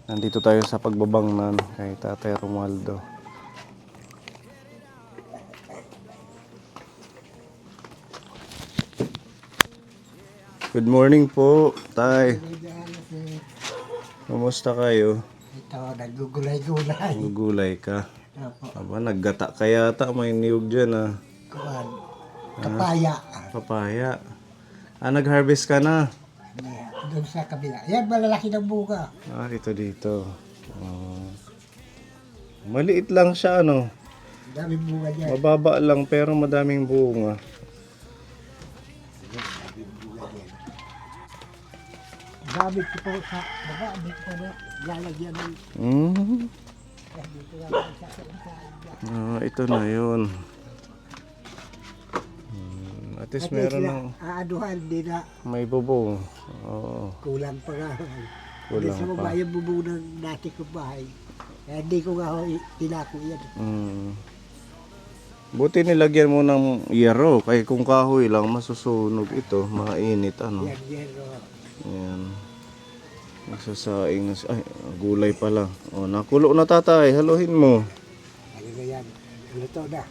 Nandito tayo sa pagbabangnan kay Tatay Romualdo. Good morning po, Tay. Kumusta kayo? Ito, nagugulay-gulay. Gugulay ka. Opo, Aba, naggata ka yata. May niyog dyan ah. kuwan. Kapaya. Papaya. Ah, nag-harvest ka na? Doon sa kabila. Yan, malalaki ng bunga. Ah, dito. Maliit lang siya, ano? Daming bunga niya. Mababa lang pero madaming bunga. Gamit ko po sa baba. Dito ko na lalagyan ng... Dito lang sa ito na yun. At least meron ng aaduhan, di na may bubong. Oo, kulang pa nga. kulang Sa pa. baba yung bubong ng dati kong bahay. Kaya hindi ko nga ho tinako yan. Buti nilagyan mo ng yero. Kaya kung kahoy lang masusunog ito, mainit ano. Yan. Ayan. Nagsasaing na ay, gulay pala. O, nakulo na tatay. Haluhin mo. Ano na yan? Luto na.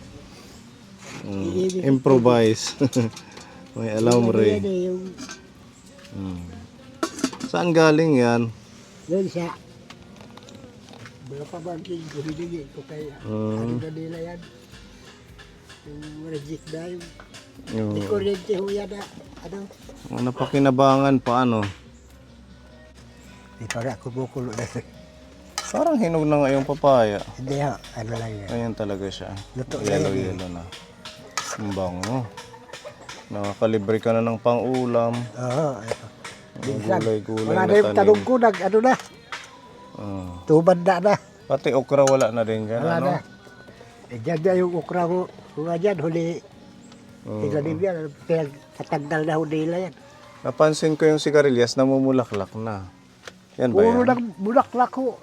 Improvise. May alam Yan rin. yung Saan galing yan? doon sa mga pamangkin ko, hinigin ko kaya. Ano na nila yan? Yung reject na yung di kuryente ho yan na ano? Napakinabangan pa ano. Di pa nga kumukulo na. Parang hinog na nga yung papaya. Hindi ho, ano lang yan. Ayan talaga siya. Luto na Yellow na. Ang bango. Nakakalibre ka na ng pang-ulam. Oo. Gulay-gulay Wala na na yung tanim. tanong ko, ano na, tumanda na. Pati okra wala na din dyan, Wala ano? na. Eh, dyan na yung okra ko. Kung nga dyan, huli. Tinanim yan. Katanggal na huli nila yan. Napansin ko yung sigarilyas namumulaklak na. Yan ba Puro yan? ng bulaklak ko.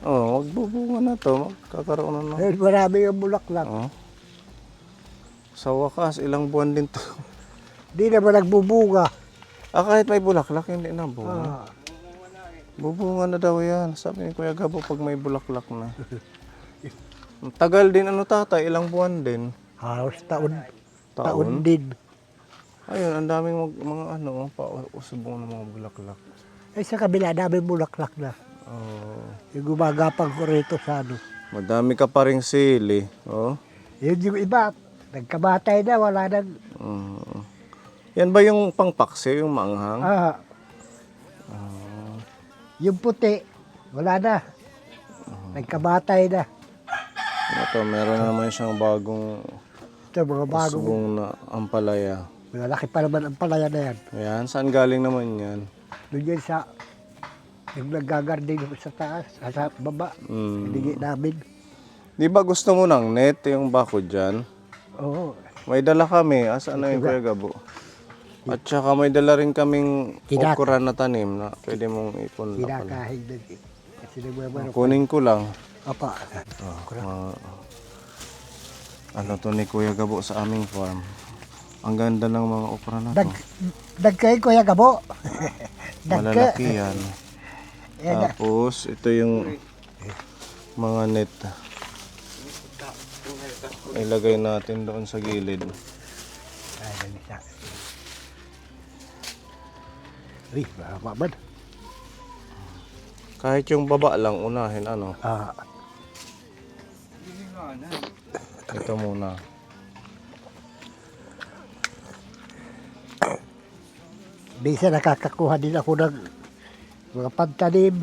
Oo, magbubunga na to. Magkakaroon na. Eh, marami yung bulaklak. Oo. Sa wakas, ilang buwan din to. Di naman nagbubunga. Ah, kahit may bulaklak, hindi na bunga. Ah. Bubunga na daw yan. Sabi ni Kuya Gabo, pag may bulaklak na. Ang tagal din, ano tatay, ilang buwan din. Halos taon Taon? din. Ayun, ang daming mga ano, pausubong ng mga bulaklak. Eh, sa kabila, daming bulaklak na. Oh, Yung gumagapang ko rito sa ano. madami ka pa ring sili. Oh. Yun yung iba, nagkabatay na, wala nang... Yan ba yung pangpaksi, yung maanghang? Yung puti, wala na. Nagkabatay na. Ito, meron na naman siyang bagong Ito, mga bagong... usubong na ampalaya. Malaki pa naman ang palaya na yan. Ayan, saan galing naman yan? Doon yan sa... Yung nagagarding sa taas, sa baba. Hindi namin. Di ba gusto mo ng net, yung bako dyan? Oo. May dala kami. Asaan na yung Kuya Gabo? At saka may dala rin kaming okra na tanim na pwede mong ipon na pala. Kinakahig na. Kasi nagmamano. Kunin ko lang. Apa. Ano to ni Kuya Gabo sa aming farm. Ang ganda ng mga okra na to. Dagkay ko yung gabo. Malalaki yan. Tapos ito yung mga net. Ilagay natin doon sa gilid. Ay, mahaba man. Kahit yung baba lang unahin ano. Ito muna. Bisa nakakakuha din ako ng mga pantanim.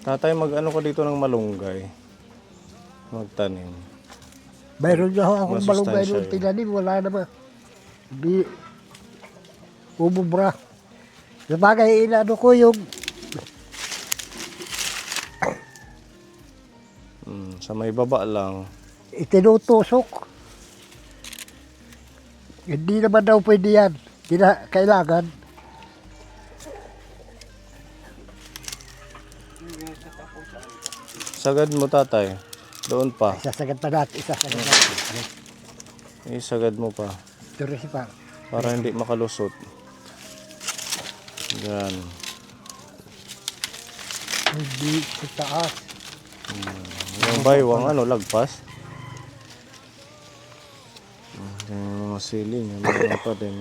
Tatay, mag-ano ka dito ng malunggay? Magtanim. Mayroon na akong Masustansya malunggay yun. nung tinanim. Wala naman. Hindi. Umubra. Sabagay, inano ko yung Sa may baba lang. itinutusok. Hindi naman daw pwede yan. Kailangan. Sagad mo tatay. Doon pa. Isasagad pa natin. Isasagad natin. Isagad mo pa. Ito rin si pa. Para hindi makalusot. Yan. Hindi sa taas. Yung baywang ano, lagpas. Yung mga siling, meron pa din.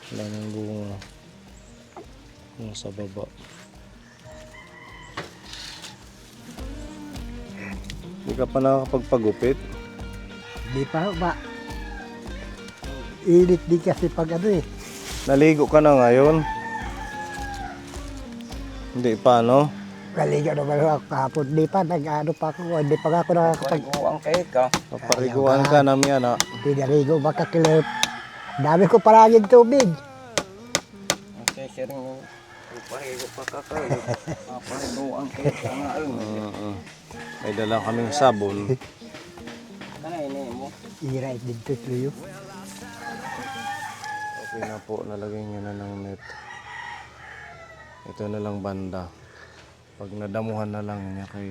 Wala nang bunga. Yung sa baba. Hindi ka pa nakakapagpagupit. Hindi pa ba? Init din kasi pag ano eh. Naligo ka na ngayon. Hindi pa, no? Kaliga naman ako kahapon. Hindi pa, nag-ano pa ako. Hindi pa ako nakakapag... Pariguan kayo ka. Papariguan ka na miya na. Pinarigo, makakilip. Dami ko palaging tubig. Okay, sharing mo. Parigo pa ka kayo. Pariguan kayo ka nga. May dala kaming sabon. Kana ini mo. Ira din to tuyo. Okay na po, nalagay niya na ng net. Ito na lang banda. Pag nadamuhan na lang niya kay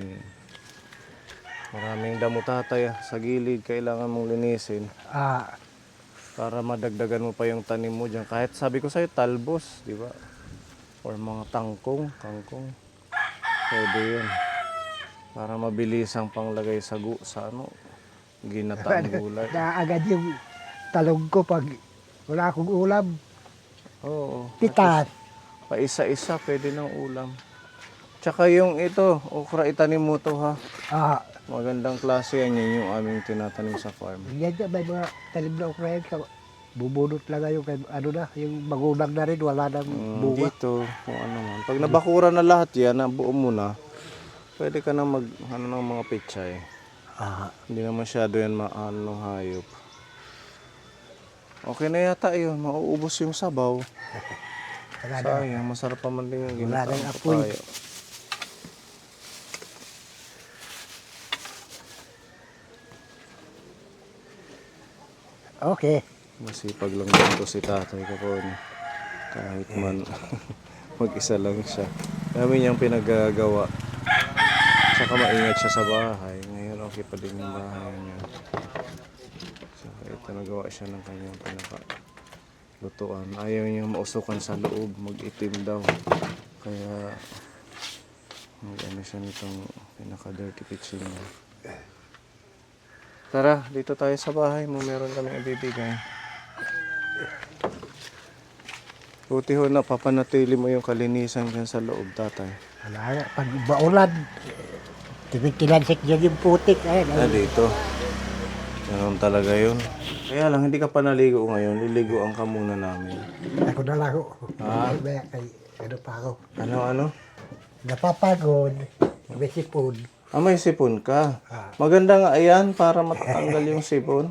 maraming damo tatay sa gilid, kailangan mong linisin Ah, para madagdagan mo pa yung tanim mo dyan. Kahit sabi ko sa'yo, talbos, di ba? Or mga kangkong. Pwede yun. Para mabilis ang panglagay sa ano, ginataan gulay. naagad yung talong ko pag wala akong ulam. Oo. Pitas. Pa isa-isa, pwede ng ulam. Tsaka yung ito, okra, itanim mo to ha. Ah, Magandang klase yan, yun yung aming tinatanim sa farm. yan dyan, may mga talim na ukrayan. Bubunot lang yung ano na, yung magulang na rin, wala nang bunga. Dito, kung ano man. Pag nabakura na lahat yan, nabuo mo na, pwede ka na mag, ano ng mga pichay. Ah, Hindi na masyado yan maano hayop. Okay na yata yun, mauubos yung sabaw. wala na. Sayang, masarap pa man din yung Wala ginataang nang apoy. papaya. Okay. Masipag lang dito si tatay ko po. Kahit man mag-isa lang siya. Dami niyang pinagagawa. Saka maingat siya sa bahay. Ngayon okay pa din yung bahay niya. Saka ito nagawa siya ng kanyang pinaka-lutuan. Ayaw niya mausukan sa loob. Mag-itim daw. Kaya ano siya nitong pinaka-dirty kitchen niya. Tara, dito tayo sa bahay mo. Meron kami ibibigay. Buti ho na papanatili mo yung kalinisan dyan sa loob, tatay. Wala nga. Pag baulan, tinansik niya yung putik. Ayun, Ah, dito. Ganun talaga yun. Kaya lang, hindi ka pa naligo ngayon. Liliguan ka muna namin. ako na lang ako. Ah? Kaya kay, ano pa ako. Ano? Napapagod. May sipon. Ah, may sipon ka. Ah. Maganda nga ayan para matatanggal yung sipon.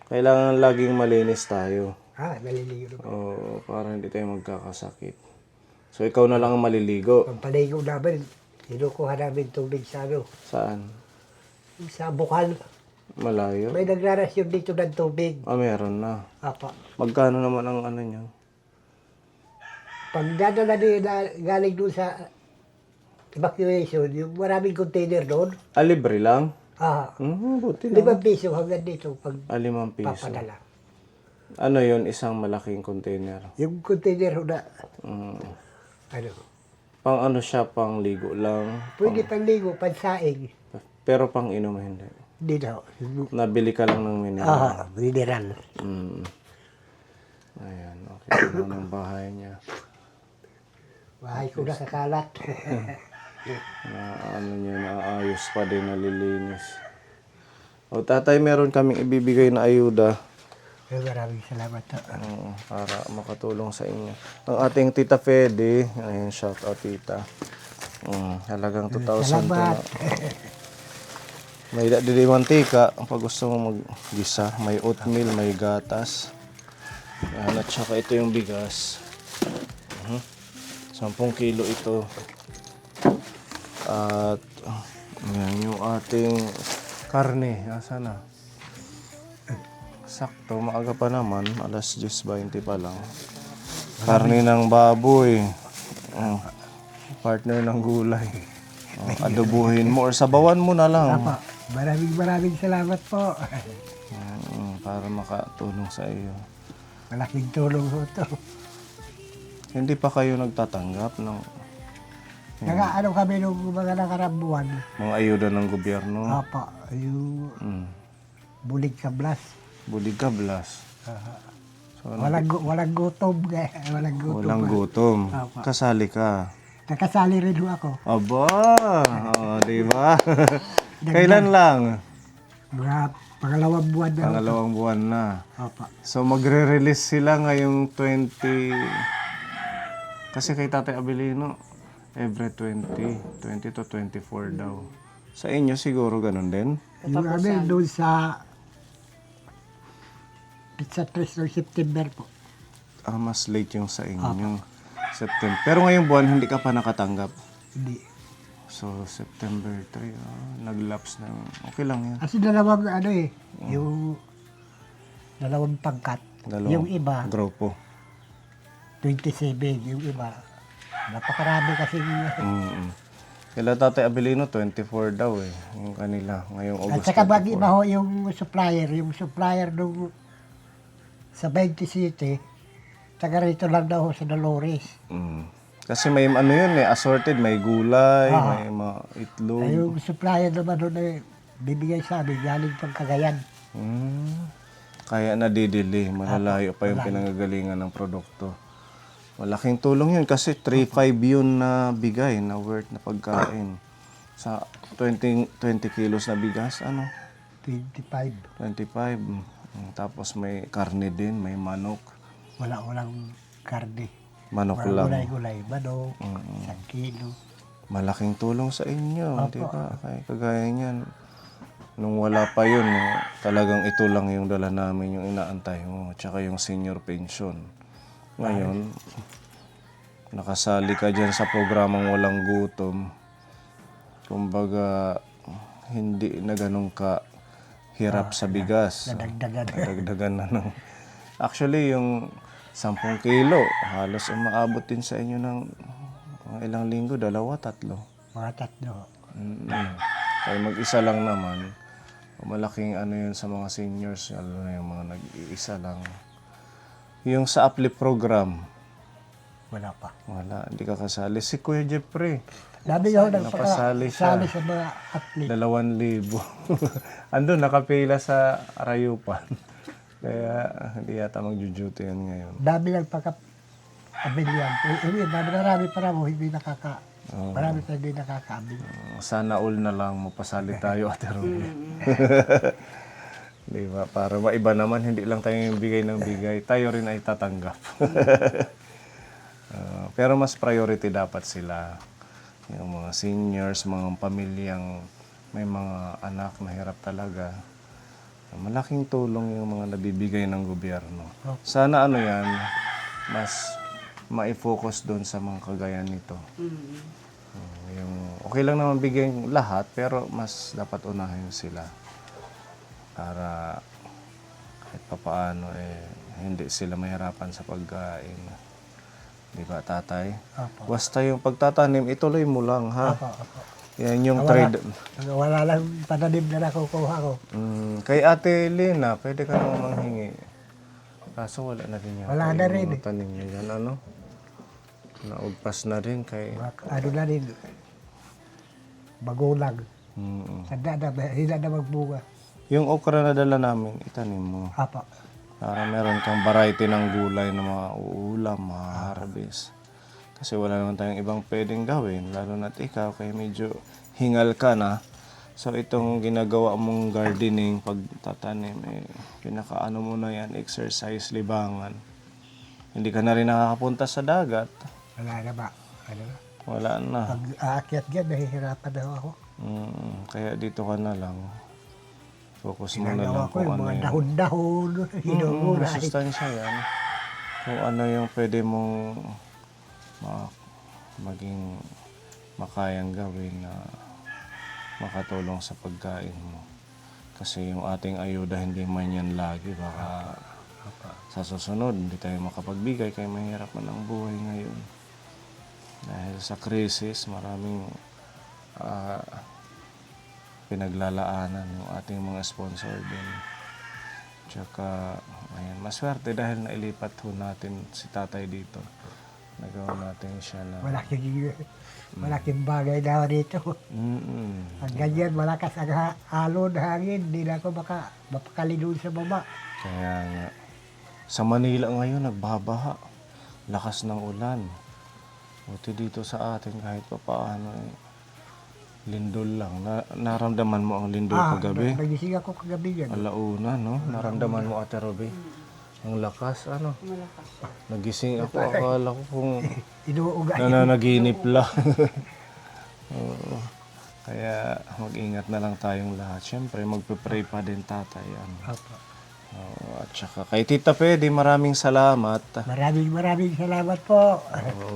Kailangan laging malinis tayo. Naliligo naman. Oo, para hindi tayo magkakasakit. So, ikaw na lang ang maliligo. Pagpaligo namin, kinukuha namin tubig sa ano. Saan? Sa bukal. Malayo? May nagrarasyon dito ng tubig. Ah, meron na. Apa. Magkano naman ang ano niya? Pag dadala nila galing doon sa evacuation, yung maraming container doon, Ah, libre lang? Buti na. 5 piso hanggang dito pag 5 piso. papadala. Ano yun? Isang malaking container. Yung container na, Mm. ano, Pang ano siya, pang ligo lang. pwede panligo, pansaing, Pero pang inom hindi. hindi na. Nabili ka lang ng mineral. Mineral. Mm. Ayan, okay na ng bahay niya. Bahay ko nakakalat. Na ano niya, naayos pa din, nalilinis. O tatay, meron kaming ibibigay na ayuda. Maraming salamat. Para makatulong sa inyo. Ang ating Tita Fede, ayun, shout out tita. Halagang 2,000 to na. Salamat. May dili mantika, pag gusto mo maggisa, may oatmeal, may gatas. Yan, at saka ito yung bigas. 10 kilo ito. At yan yung ating karne. Nasaan na? Sakto, maaga pa naman. Alas 10:20 pa lang. Karne ng baboy. Partner ng gulay. Adobuhin mo or sabawan mo na lang. Apa, maraming salamat po. Para makatulong sa iyo. Malaking tulong po ito. Hindi pa kayo nagtatanggap ng Nag-ano kami nung mga nakarambuan. mga ayuda ng gobyerno? Apa, yung Mm. bulig sa blas. Bulig ka, Blas. So, Walang gutom. Walang gutom. walang gutom. Apa. Kasali ka. Nakasali rin ho ako. Aba! Di ba? Kailan lang? Mga pangalawang buwan na. Pangalawang buwan na. Apa. So magre-release sila ngayong 20... Kasi kay Tatay Abilino, every 20 to 24 daw. Sa inyo siguro ganun din? Yung amin doon sa Pizza 3 ng September po. Mas late yung sa inyo. September. Pero ngayong buwan, hindi ka pa nakatanggap. Hindi. So, September 3, nag-lapse na. Okay lang yan. Kasi dalawang ano eh, yung dalawang pangkat. Yung iba, Grupo. 27. Yung iba, napakarami kasi Mm-mm. Kila Tatay Abilino, 24 daw eh. Yung kanila, ngayong At August saka 24. iba ho yung supplier nung sa 27, saka rito lang daw ho sa Dolores. Mm. Kasi may ano yun eh, assorted, may gulay, may mga itlog. Ay, yung supplier naman doon eh, bibigay sa amin, galing pang Cagayan. Kaya nadidili, malalayo pa yung pinangagalingan ng produkto. Malaking tulong yun kasi 3.5 yun na bigay na worth na pagkain. Sa 20 kilos na bigas, 25. 25. Tapos may karne din, may manok. Walang karne. Manok Walang lang. gulay-gulay, manok, 1 kilo. Malaking tulong sa inyo, di ba? Kagaya niyan. Nung wala pa yun, talagang ito lang yung dala namin, yung inaantay mo, tsaka yung senior pension. Ngayon, nakasali ka dyan sa programang walang gutom. Kumbaga, hindi na ganun ka hirap sa bigas. Nadagdagan na ng... Actually, yung 10 kilo, halos umaabot din sa inyo ng mga ilang linggo, 2, 3. Mga 3. Kaya mag-isa lang naman, malaking ano yun sa mga seniors, lalo na yung mga nag-iisa lang. Yung sa Uplift program, Wala pa. wala, hindi ka kasali. Si Kuya Jeffrey, Dami ako napasali siya. nagpakasali sa mga athlete. 2,000. Andun, nakapila sa Arayupan. Kaya hindi yata mag-duty yan ngayon. Dami nagpaka-abiliyan. Marami pa mo, hindi marami pa hindi nakaka-abil. Sana all na lang mapasali tayo, Ate Ruby. Di ba? Para maiba naman, hindi lang tayo yung bigay ng bigay. Tayo rin ay tatanggap. Pero mas priority dapat sila. Yung mga seniors, mga pamilyang may mga anak na hirap talaga. Malaking tulong yung mga nabibigay ng gobyerno. Sana ano yan, mas ma-focus doon sa mga kagaya nito. Yung, okay lang naman bigyan lahat, pero mas dapat unahin sila. Para kahit papaano hindi sila mahirapan sa pagkain. Di ba, tatay? Basta yung pagtatanim, ituloy mo lang, ha? Yan yung trade. Wala lang pananim na nakukuha ko. Kay Ate Lena, pwede ka naman manghingi. Kaso wala na rin yata. Wala na rin yung tanim niya yan, naugpas na rin kay... Ano na rin, magulang. Mm. Hindi na magbunga. Yung okra na dala namin, itanim mo. Apa. Para meron kang variety ng gulay na mga uulam, mga harvest. Kasi wala naman tayong ibang pwedeng gawin, lalo na't ikaw, kaya medyo hingal ka na. So itong ginagawa mong gardening, pagtatanim, pinakaano mo na yan, exercise, libangan. Hindi ka na rin nakakapunta sa dagat. Wala na ba? Ano na? Wala na. Pag aakyat dyan, nahihirapan na ako. Kaya dito ka na lang. Focus mo na lang Ginagawa ko kung yung ano mga yung... dahon-dahon, hinumulay. Masustansya yan. Kung ano yung pwede mong maging makayang gawin na makatulong sa pagkain mo. Kasi yung ating ayuda hindi man yan lagi. Baka sa susunod hindi tayo makapagbigay kaya mahirap man ang buhay ngayon. Dahil sa krisis, maraming pinaglalaanan yung ating mga sponsor din. Tsaka, ayun, maswerte dahil nailipat ho natin si tatay dito. Nagawa natin siya na... Malaking bagay na dito. Mm-mm. Ang ganyan, malakas ang alon, hangin, hindi na ako mapakali doon sa baba. Kaya nga. Sa Manila ngayon, nagbabaha. Lakas ng ulan. Buti dito sa atin kahit pa paano eh. Lindol lang. Naramdaman mo ang lindol kagabi? Nagising ako kagabi yan. Alauna, no? Naramdaman mo, Ate Roby? Ang lakas, ano? Malakas. Nagising ako, akala ko kung Inuuga. nananaginip lang. Oo. Kaya mag-ingat na lang tayong lahat. Siyempre, magpe-pray pa din tatay. Ano? Opo. Oo, at saka kay Tita Pedi, maraming salamat. Maraming salamat po.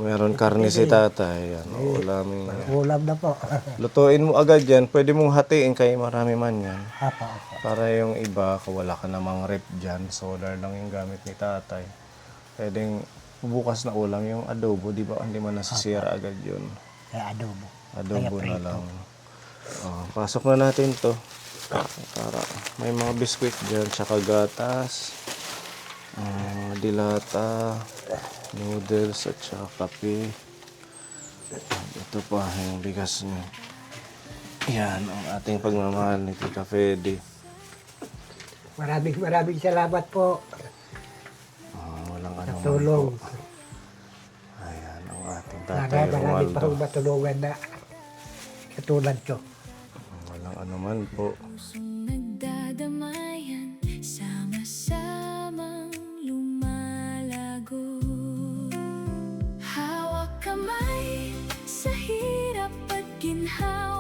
Meron karne si tatay. Ano, ulaming, Ulam na po. lutuin mo agad yan. Pwede mong hatiin kay marami man yan. Opo. Para yung iba, kung wala ka namang rep dyan, solar lang yung gamit ni tatay. Pwedeng bukas na ulam yung adobo, di ba? Hindi man nasisira agad yun. Kaya adobo. Adobo na lang. Pasok na natin to. Para may mga biskwit dyan, tsaka gatas, dilata, noodles, at tsaka kape. Ito pa yung bigas niya. Yan ang ating pagmamahal ni Tita Fede. Maraming salamat po. Walang ano Sa man tulong. po. Ayan ang ating Sana tatay marami pa Romualdo. akong matulungan na katulad ko. Walang ano man po. Pusong nagdadamayan, sama-samang lumalago. Hawak kamay sa hirap at ginhawa.